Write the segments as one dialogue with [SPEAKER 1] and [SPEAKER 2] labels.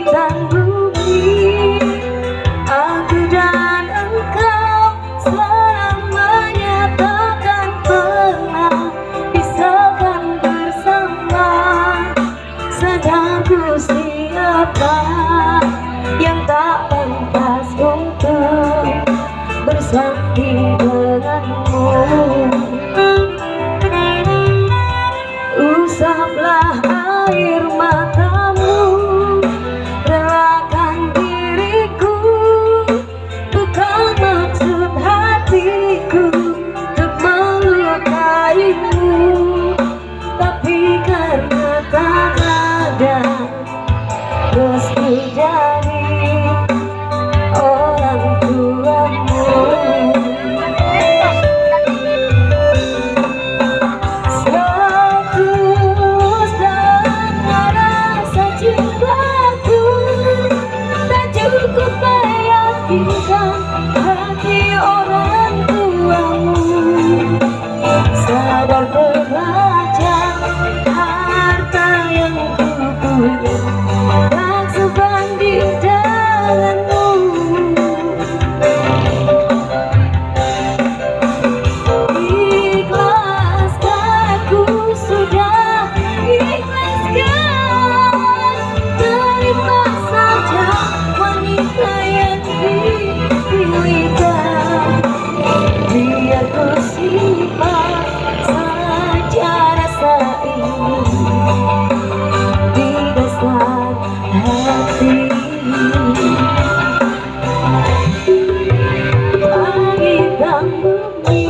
[SPEAKER 1] dan bumi, aku dan engkau selamanya takkan pernah bisahkan bersama. Sadarku siapa yang tak pantas untuk bersanding denganmu. Usaplah air matamu, relakan diriku, bukan maksud hatiku untuk melukaimu, tapi karena tak ada restu dari orang tuamu. Setulus dalam rasa cintaku, tak cukup meyakinkan hati orang tuamu. Sadar belajar harta yang ku punya tak sebanding denganmu. Ikhlaskan, ku sudah ikhlaskan. Terima saja wanita yang dipilihkan. Biar ku simpan saja rasa ini di dasar hati. Langit dan bumi,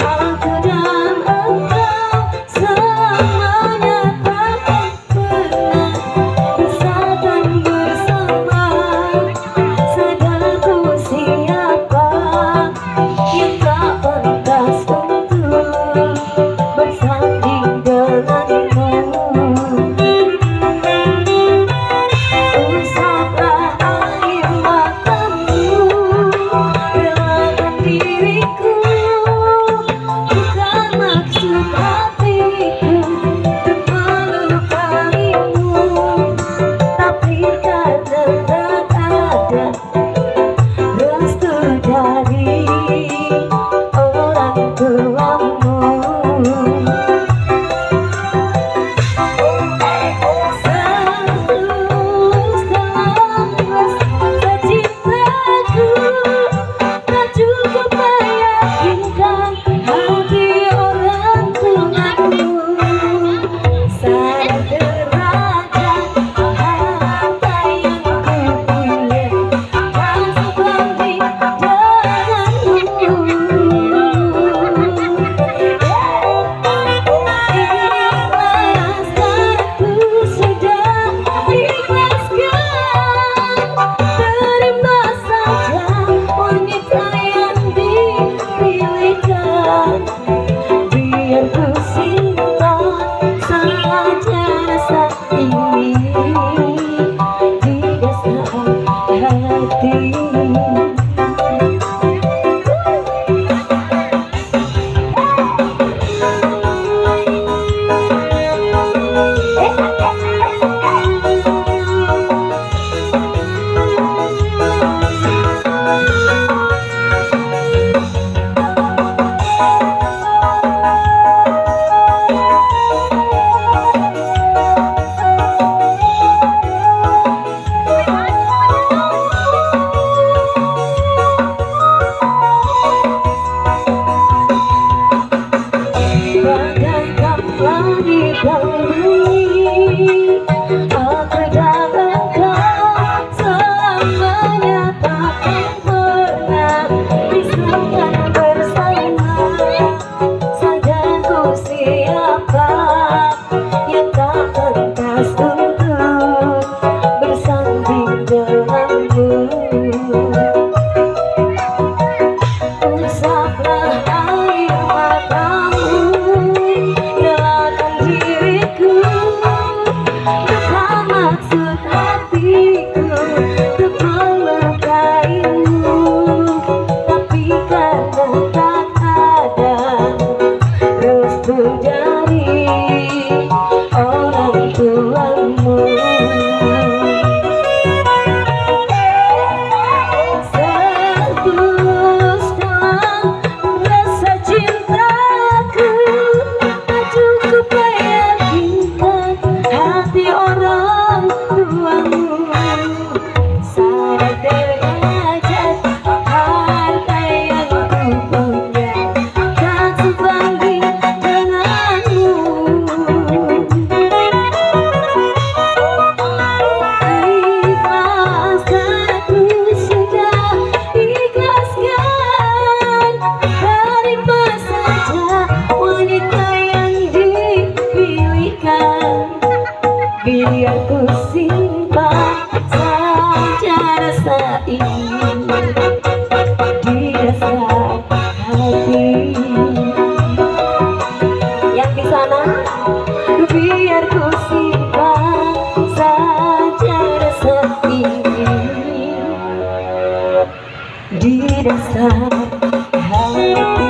[SPEAKER 1] aku dan engkau selamanya takkan pernah bersatu bersama. Sadarku siapa yang tak pantas untuk bersanding denganmu. Usaplah air matamu, relakan diriku, bukan maksud hatiku untuk melukaimu, tapi karena tak ada restu dari orang tuamu. Setulus dalam rasa cintaku, tak cukup meyakinkan hati orang tuamu. Sadar derajat harta yang ku punya tak sebanding denganmu. Ikhlaskan, ku sudah ikhlaskan. Terima saja wanita yang dipilihkan. Biar ku simpan saja rasa ini di dasar hati. Bagaikan langit dan bumi, aku dan engkau selamanya takkan pernah bisahkan bersama. Sadarku siapa yang tak pantas untuk bersanding denganmu. Usaplah air matamu, relakan diriku, bukan maksud hatiku untuk melukaimu, tapi karena tak ada restu dari orang tuamu. dasar hati